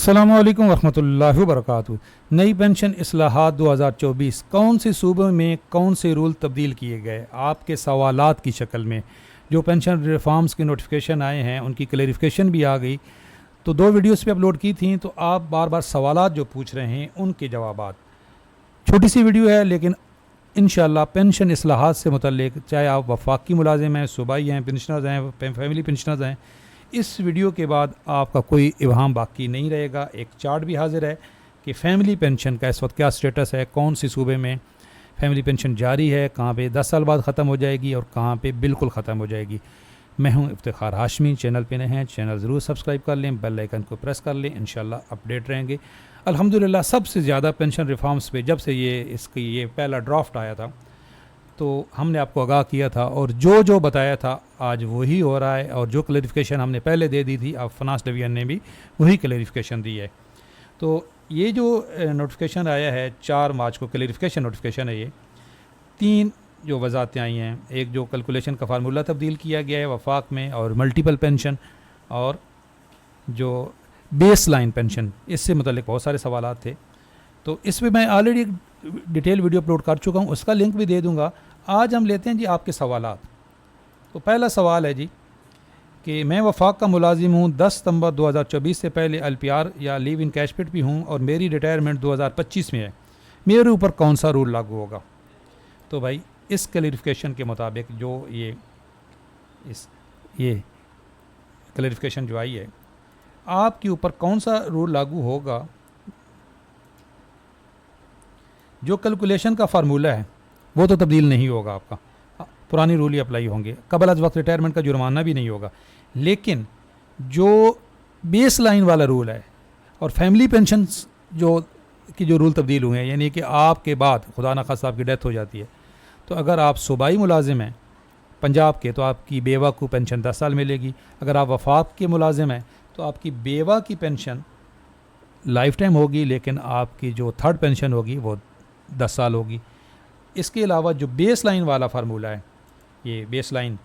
अस्सलामुअलैकुम वरहमतुल्लाहि वबरकातुहू। नई पेंशन इस्लाहात 2024 कौन से सूबे में कौन से रूल तब्दील किए गए, आपके सवालात की शक्ल में। जो पेंशन रिफॉर्म्स के नोटिफिकेशन आए हैं उनकी क्लेरिफिकेशन भी आ गई, तो 2 वीडियोस पे अपलोड की थी, तो आप बार बार सवालात जो पूछ रहे हैं उनके जवाबात। छोटी सी वीडियो है लेकिन इंशाल्लाह पेंशन इस्लाहात से मुतल्लिक, चाहे आप वफाकी मुलाजिम हैं, सूबाई हैं, पेंशनर्स हैं, फैमिली पेंशनर्स हैं, इस वीडियो के बाद आपका कोई इबहम बाकी नहीं रहेगा। एक चार्ट भी हाजिर है कि फ़ैमिली पेंशन का इस वक्त क्या स्टेटस है, कौन सी सूबे में फ़ैमिली पेंशन जारी है, कहाँ पे 10 साल बाद ख़त्म हो जाएगी और कहाँ पे बिल्कुल ख़त्म हो जाएगी। मैं हूं इफ्तिखार हाशमी, चैनल पे नए हैं चैनल ज़रूर सब्सक्राइब कर लें, बेल आइकन को प्रेस कर लें, इंशाल्लाह अपडेट रहेंगे। अल्हम्दुलिल्लाह सबसे ज़्यादा पेंशन रिफॉर्म्स पे जब से ये पहला ड्राफ्ट आया था तो हमने आपको आगाह किया था, और जो जो बताया था आज वही हो रहा है, और जो क्लैरिफिकेशन हमने पहले दे दी थी अब फाइनेंस डिवीजन ने भी वही क्लैरिफिकेशन दी है। तो ये जो नोटिफिकेशन आया है 4 मार्च को, क्लैरिफिकेशन नोटिफिकेशन है ये, 3 जो वजाहतें आई हैं। एक जो कैलकुलेशन का फार्मूला तब्दील किया गया है वफाक में, और मल्टीपल पेंशन, और जो बेस लाइन पेंशन, इससे मुतल्लिक बहुत सारे सवालात थे। तो इसमें मैं ऑलरेडी डिटेल वीडियो अपलोड कर चुका हूँ, उसका लिंक भी दे दूँगा। आज हम लेते हैं जी आपके सवालात। तो पहला सवाल है जी कि मैं वफाक का मुलाजिम हूँ, 10 सितंबर 2024 से पहले LPR या लीव इन कैश पेड भी हूँ, और मेरी रिटायरमेंट 2025 में है, मेरे ऊपर कौन सा रूल लागू होगा। तो भाई इस क्लैरिफिकेशन के मुताबिक जो ये क्लैरिफिकेशन जो आई है, आपके ऊपर कौन सा रूल लागू होगा। जो कैलकुलेशन का फार्मूला है वो तो तब्दील नहीं होगा, आपका पुरानी रूल ही अप्लाई होंगे। कबल अज वक्त रिटायरमेंट का जुर्माना भी नहीं होगा, लेकिन जो बेस लाइन वाला रूल है और फैमिली पेंशन जो रूल तब्दील हुए हैं, यानी कि आपके बाद खुदा न खास्ता आपकी डेथ हो जाती है, तो अगर आप सूबाई मुलाजिम हैं पंजाब के तो आपकी बेवा को पेंशन 10 साल मिलेगी। अगर आप वफाक के मुलाजिम हैं तो आपकी बेवा की पेंशन लाइफ टाइम होगी, लेकिन आपकी जो थर्ड पेंशन होगी वो 10 साल होगी। इसके अलावा जो बेस लाइन वाला फार्मूला है, ये बेस लाइन,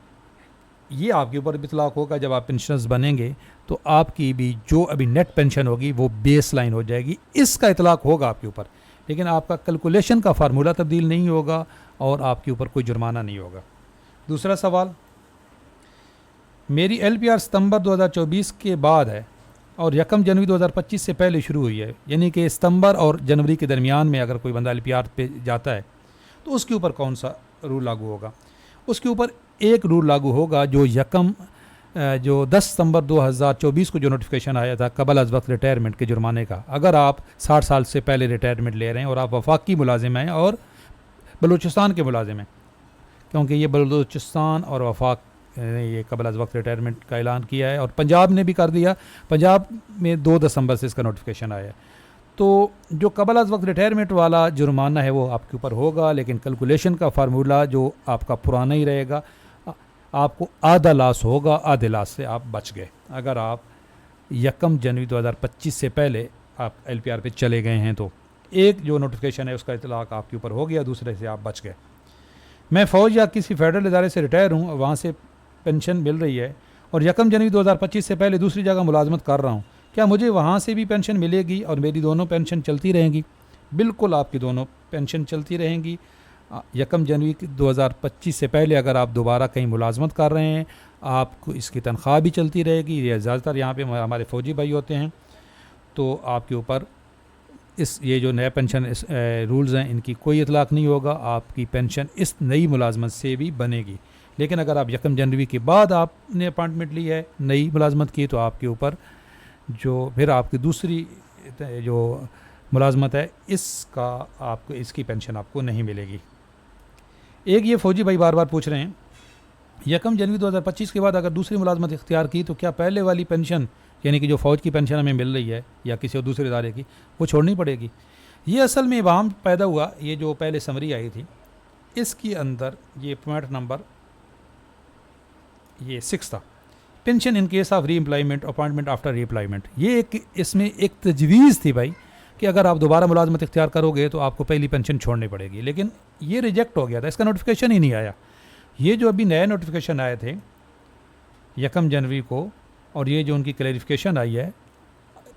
ये आपके ऊपर भी इतलाक होगा। जब आप पेंशनर्स बनेंगे तो आपकी भी जो अभी नेट पेंशन होगी वो बेस लाइन हो जाएगी, इसका इतलाक होगा आपके ऊपर, लेकिन आपका कैलकुलेशन का फार्मूला तब्दील नहीं होगा और आपके ऊपर कोई जुर्माना नहीं होगा। दूसरा सवाल, मेरी LPR सितंबर 2024 के बाद है और 1 जनवरी 2025 से पहले शुरू हुई है, यानी कि सितंबर और जनवरी के दरमियान में अगर कोई बंदा LPR पे जाता है तो उसके ऊपर कौन सा रूल लागू होगा। उसके ऊपर एक रूल लागू होगा जो 10 सितंबर 2024 को जो नोटिफिकेशन आया था कबल अज वक्त रिटायरमेंट के जुर्माने का। अगर आप 60 साल से पहले रिटायरमेंट ले रहे हैं और आप वफाकी मुलाजिम हैं और बलूचिस्तान के मुलाजिम हैं, क्योंकि ये बलूचिस्तान और वफाक ने ये कबल अज वक्त रिटायरमेंट का ऐलान किया है, और पंजाब ने भी कर दिया। पंजाब में 2 दिसंबर से इसका नोटिफिकेशन आया है। तो जो कबल अज वक्त रिटायरमेंट वाला जुर्माना है वो आपके ऊपर होगा, लेकिन कैलकुलेशन का फार्मूला जो आपका पुराना ही रहेगा। आपको आधा लॉस होगा, आधे लॉस से आप बच गए अगर आप 1 जनवरी 2025 से पहले आप LPR पे चले गए हैं। तो एक जो नोटिफिकेशन है उसका इतलाक आपके ऊपर हो गया, दूसरे से आप बच गए। मैं फ़ौज या किसी फेडरल इदारे से रिटायर हूँ, वहाँ से पेंशन मिल रही है, और 1 जनवरी 2025 से पहले दूसरी जगह मुलाजमत कर रहा हूँ, क्या मुझे वहाँ से भी पेंशन मिलेगी और मेरी दोनों पेंशन चलती रहेंगी। बिल्कुल आपकी दोनों पेंशन चलती रहेंगी। 1 जनवरी 2025 से पहले अगर आप दोबारा कहीं मुलाजमत कर रहे हैं, आपको इसकी तनख्वाह भी चलती रहेगी। ये ज़्यादातर यहाँ पे हमारे फ़ौजी भाई होते हैं, तो आपके ऊपर ये जो नया पेंशन रूल्स हैं इनकी कोई इतलाक नहीं होगा। आपकी पेंशन इस नई मुलाजमत से भी बनेगी। लेकिन अगर आप 1 जनवरी के बाद आपने अपॉइंटमेंट ली है, नई मुलाजमत की, तो आपके ऊपर जो फिर आपकी दूसरी जो मुलाजमत है इसका आपको इसकी पेंशन आपको नहीं मिलेगी। एक ये फ़ौजी भाई बार बार पूछ रहे हैं, 1 जनवरी 2025 के बाद अगर दूसरी मुलाजमत इख्तियार की तो क्या पहले वाली पेंशन, यानी कि जो फ़ौज की पेंशन हमें मिल रही है या किसी और दूसरे इदारे की, वो छोड़नी पड़ेगी। ये असल में इबाम पैदा हुआ, ये जो पहले समरी आई थी इसके अंदर ये पॉइंट नंबर ये 6 था, पेंशन इन केस ऑफ री एम्प्लॉयमेंट, अपॉइंटमेंट आफ्टर री एम्प्लॉयमेंट। ये इसमें एक तजवीज़ थी भाई कि अगर आप दोबारा मुलाजमत इख्तियार करोगे तो आपको पहली पेंशन छोड़नी पड़ेगी, लेकिन ये रिजेक्ट हो गया था, इसका नोटिफिकेशन ही नहीं आया। ये जो अभी नए नोटिफिकेशन आए थे 1 जनवरी को, और ये जो उनकी क्लैरिफिकेशन आई है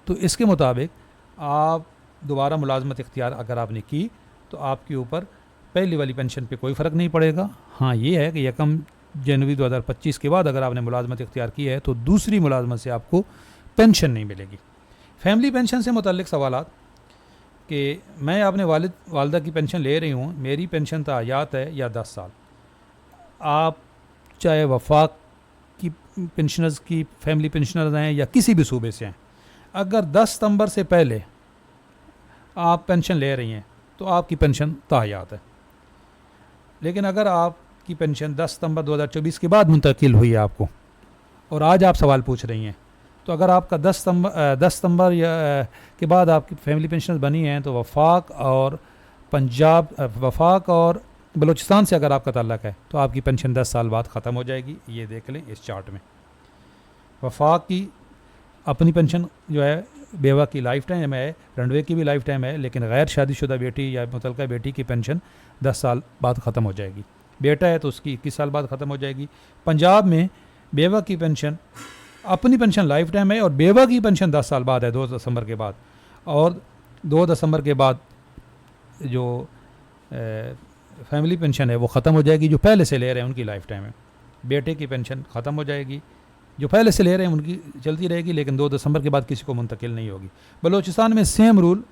तो इसके मुताबिक आप दोबारा मुलाजमत इख्तियार अगर आपने की तो आपके ऊपर पहली वाली पेंशन पे कोई फ़र्क नहीं पड़ेगा। हाँ, ये है कि 1 जनवरी 2025 के बाद अगर आपने मुलाजमत इख्तियार की है तो दूसरी मुलाजमत से आपको पेंशन नहीं मिलेगी। फैमिली पेंशन से मुतल्लिक़ सवालात कि मैं अपने वालिदा की पेंशन ले रही हूँ, मेरी पेंशन तायात है या 10 साल। आप चाहे वफाक की पेंशनर्स की फैमिली पेंशनर्स हैं या किसी भी सूबे से हैं, अगर 10 सितंबर से पहले आप पेंशन ले रही हैं तो आपकी पेंशन तायात है। लेकिन अगर आपकी पेंशन 10 सितंबर 2024 के बाद मुंतकिल हुई है आपको और आज आप सवाल पूछ रही हैं, तो अगर आपका 10 सितंबर या के बाद आपकी फैमिली पेंशन बनी हैं तो वफाक और बलूचिस्तान से अगर आपका ताल्लुक़ है तो आपकी पेंशन 10 साल बाद ख़त्म हो जाएगी। ये देख लें इस चार्ट में। वफाक की अपनी पेंशन जो है बेवा की लाइफ टाइम है, रनवे की भी लाइफ टाइम है, लेकिन गैर शादीशुदा बेटी या मुतल्लिका बेटी की पेंशन 10 साल बाद ख़त्म हो जाएगी। बेटा है तो उसकी 21 साल बाद ख़त्म हो जाएगी। पंजाब में बेवा की पेंशन अपनी पेंशन लाइफ टाइम है और बेवा की पेंशन 10 साल बाद है, 2 दिसंबर के बाद। और 2 दिसंबर के बाद जो फैमिली पेंशन है वो ख़त्म हो जाएगी। जो पहले से ले रहे हैं उनकी लाइफ टाइम है। बेटे की पेंशन ख़त्म हो जाएगी, जो पहले से ले रहे हैं उनकी चलती रहेगी, लेकिन 2 दिसंबर के बाद किसी को मुंतकिल नहीं होगी। बलूचिस्तान में सेम रूल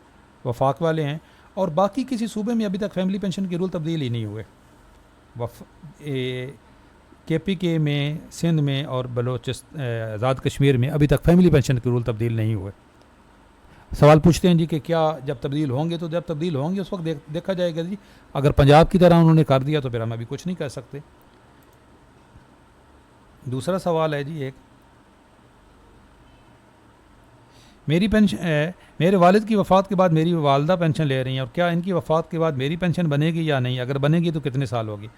वफाक वाले हैं और बाकी किसी सूबे में अभी तक फैमिली पेंशन के रूल तब्दील ही नहीं हुए। KPK में, सिंध में और आज़ाद कश्मीर में अभी तक फैमिली पेंशन के रूल तब्दील नहीं हुए। सवाल पूछते हैं जी कि क्या जब तब्दील होंगे, तो जब तब्दील होंगे उस वक्त देखा जाएगा जी। अगर पंजाब की तरह उन्होंने कर दिया तो फिर हम अभी कुछ नहीं कर सकते। दूसरा सवाल है जी, एक मेरी पेंशन मेरे वालिद की वफ़ात के बाद मेरी वालदा पेंशन ले रही हैं और क्या इनकी वफ़ात के बाद मेरी पेंशन बनेगी या नहीं? अगर बनेगी तो कितने साल होगी?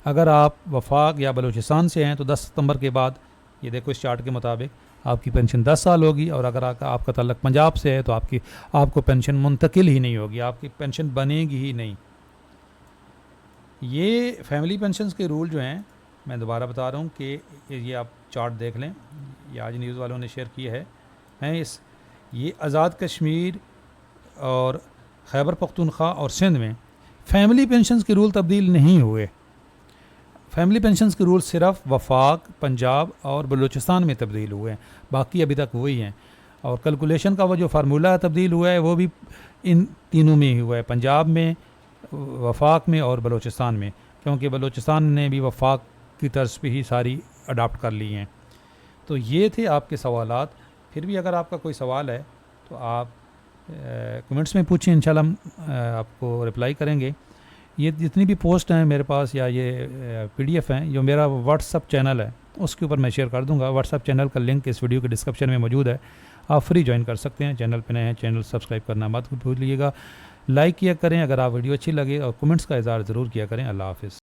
अगर आप वफाक या बलूचिस्तान से हैं तो 10 सितंबर के बाद, ये देखो इस चार्ट के मुताबिक, आपकी पेंशन 10 साल होगी। और अगर आपका ताल्लुक़ पंजाब से है तो आपको पेंशन मुंतकिल ही नहीं होगी, आपकी पेंशन बनेगी ही नहीं। ये फैमिली पेंशन के रूल जो हैं, मैं दोबारा बता रहा हूँ कि ये आप चार्ट देख लें, ये आज न्यूज़ वालों ने शेयर किया है। ये आज़ाद कश्मीर और खैबर पख्तूनख्वा और सिंध में फैमिली पेंशन के रूल तब्दील नहीं हुए। फैमिली पेंशन के रूल सिर्फ वफाक, पंजाब और बलूचिस्तान में तब्दील हुए हैं, बाकी अभी तक वही हैं। और कैलकुलेशन का वो जो फार्मूला तब्दील हुआ है वो भी इन तीनों में ही हुआ है, पंजाब में, वफाक में और बलूचिस्तान में, क्योंकि बलूचिस्तान ने भी वफाक की तर्ज पे ही सारी अडाप्ट कर ली हैं। तो ये थे आपके सवालात। फिर भी अगर आपका कोई सवाल है तो आप कमेंट्स में पूछें, इंशाल्लाह हम आपको रिप्लाई करेंगे। ये जितनी भी पोस्ट हैं मेरे पास या ये PDF हैं, जो मेरा व्हाट्सअप चैनल है उसके ऊपर मैं शेयर कर दूंगा। व्हाट्सअप चैनल का लिंक इस वीडियो के डिस्क्रिप्शन में मौजूद है, आप फ्री ज्वाइन कर सकते हैं। चैनल पे नए हैं, चैनल सब्सक्राइब करना मत भूलिएगा। लाइक किया करें अगर आप वीडियो अच्छी लगे और कमेंट्स का इज़हार ज़रूर किया करें। अल्लाह हाफ़िज़।